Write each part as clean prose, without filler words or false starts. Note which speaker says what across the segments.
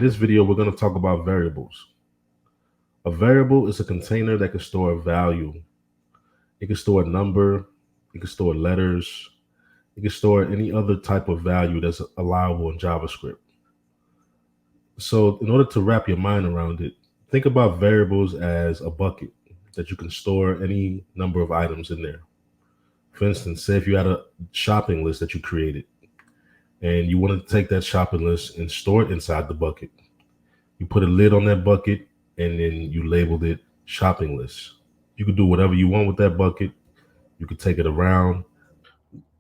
Speaker 1: In this video, we're going to talk about variables. A variable is a container that can store a value. It can store a number, it can store letters, it can store any other type of value that's allowable in JavaScript. So in order to wrap your mind around it, think about variables as a bucket that you can store any number of items in there. For instance, say if you had a shopping list that you created and you wanted to take that shopping list and store it inside the bucket. You put a lid on that bucket and then you labeled it shopping list. You could do whatever you want with that bucket. You could take it around.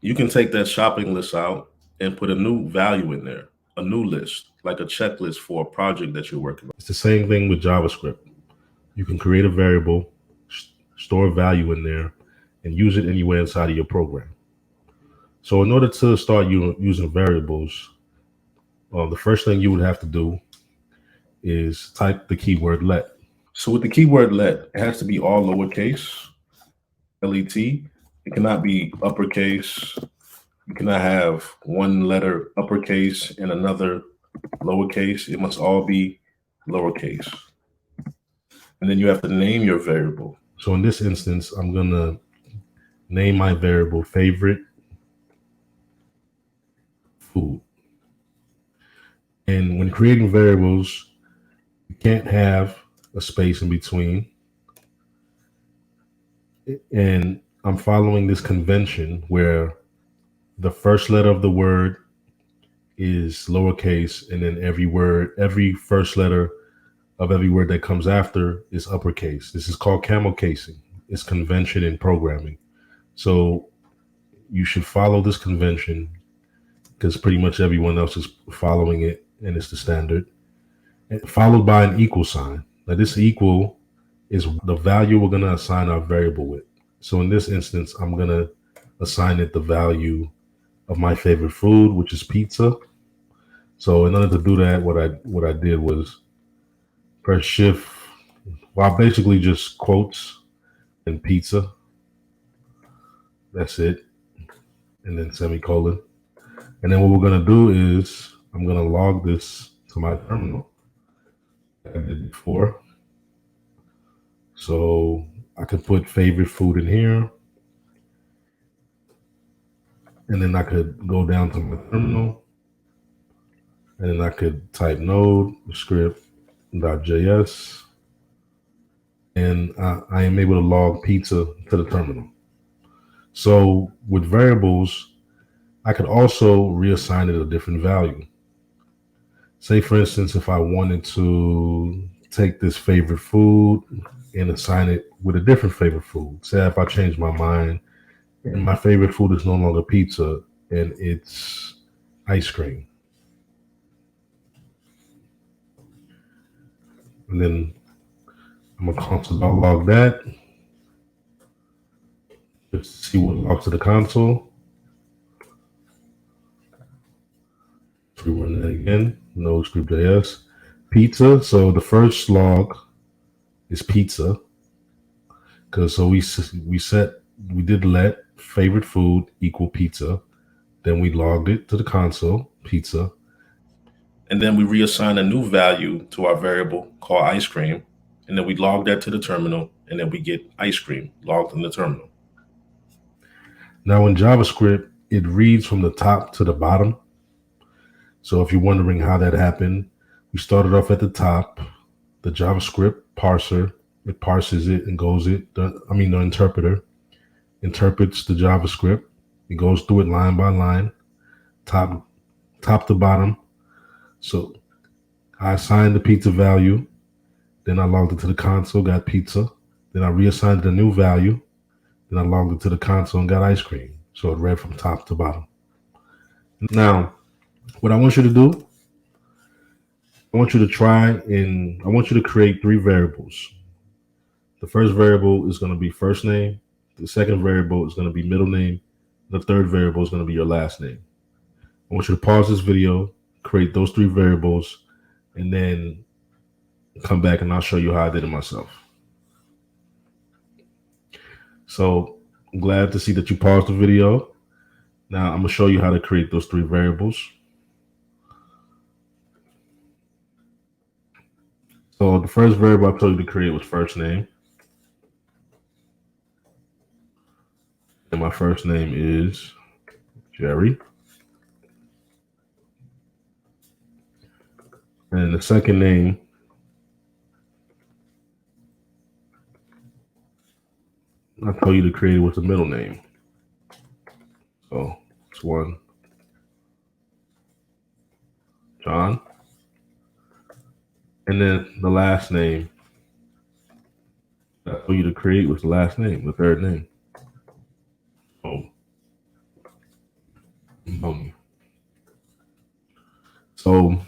Speaker 1: You can take that shopping list out and put a new value in there, a new list, like a checklist for a project that you're working on. It's the same thing with JavaScript. You can create a variable, store a value in there, and use it anywhere inside of your program. So in order to start using variables, the first thing you would have to do is type the keyword let. So with the keyword let, it has to be all lowercase, L-E-T. It cannot be uppercase. You cannot have one letter uppercase and another lowercase. It must all be lowercase. And then you have to name your variable. So in this instance, I'm going to name my variable favorite food. And when creating variables, you can't have a space in between. And I'm following this convention where the first letter of the word is lowercase, and then every first letter of every word that comes after is uppercase. This is called camel casing. It's convention in programming. So you should follow this convention because pretty much everyone else is following it, and it's the standard. And followed by an equal sign. Now this equal is the value we're going to assign our variable with. So in this instance, I'm going to assign it the value of my favorite food, which is pizza. So in order to do that, what I did was press shift, well, basically just quotes and pizza. That's it. And then semicolon. And then what we're going to do is I'm going to log this to my terminal. I did before. So I could put favorite food in here. And then I could go down to my terminal. And then I could type node script.js. And I am able to log pizza to the terminal. So with variables, I could also reassign it a different value. Say, for instance, if I wanted to take this favorite food and assign it with a different favorite food. Say if I change my mind and my favorite food is no longer pizza and it's ice cream. And then I'm going to console log that. Just see what logs to the console. Rerun that again. No script.js. Pizza. So the first log is pizza. Because so we did let favorite food equal pizza. Then we logged it to the console, pizza. And then we reassign a new value to our variable called ice cream. And then we log that to the terminal. And then we get ice cream logged in the terminal. Now in JavaScript, it reads from the top to the bottom. So if you're wondering how that happened, we started off at the top, the JavaScript parser, it parses it and the interpreter interprets the JavaScript. It goes through it line by line, top to bottom. So I assigned the pizza value, then I logged it to the console, got pizza. Then I reassigned a new value. Then I logged it to the console and got ice cream. So it read from top to bottom. Now, what I want you to do, I want you to create 3 variables. The first variable is going to be first name. The second variable is going to be middle name. The third variable is going to be your last name. I want you to pause this video, create those 3 variables, and then come back and I'll show you how I did it myself. So I'm glad to see that you paused the video. Now I'm going to show you how to create those 3 variables. So the first variable I told you to create was first name. And my first name is Jerry. And the second name, I told you to create it with the middle name. So it's one, John. And then the last name, I told you to create was the last name, the third name. So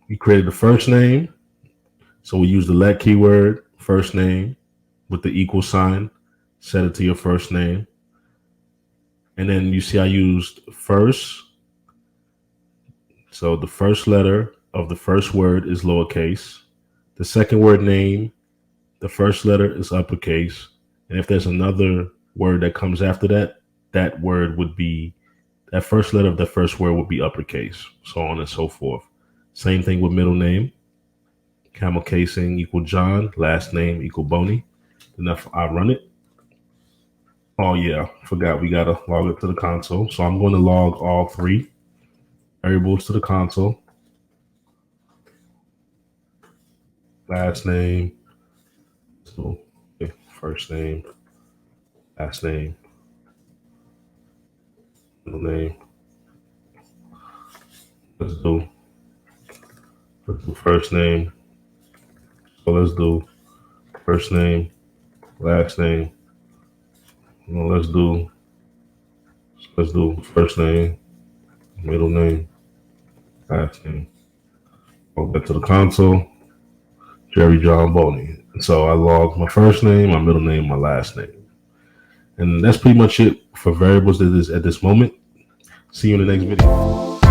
Speaker 1: you created the first name. So we use the let keyword, first name, with the equal sign, set it to your first name. And then you see I used first. So the first letter of the first word is lowercase. The second word name, the first letter is uppercase. And if there's another word that comes after that, that word would be, that first letter of the first word would be uppercase, so on and so forth. Same thing with middle name. Camel casing equal John, last name equal Boney. Then if I run it, oh yeah, forgot we gotta log it to the console. So I'm going to log all three variables to the console. Last name, so okay, first name, last name, middle name. Let's do first name. So let's do first name, last name. Let's do first name, middle name, last name. Go back to the console. Jerry John Boney. So I logged my first name, my middle name, my last name. And that's pretty much it for variables at this moment. See you in the next video.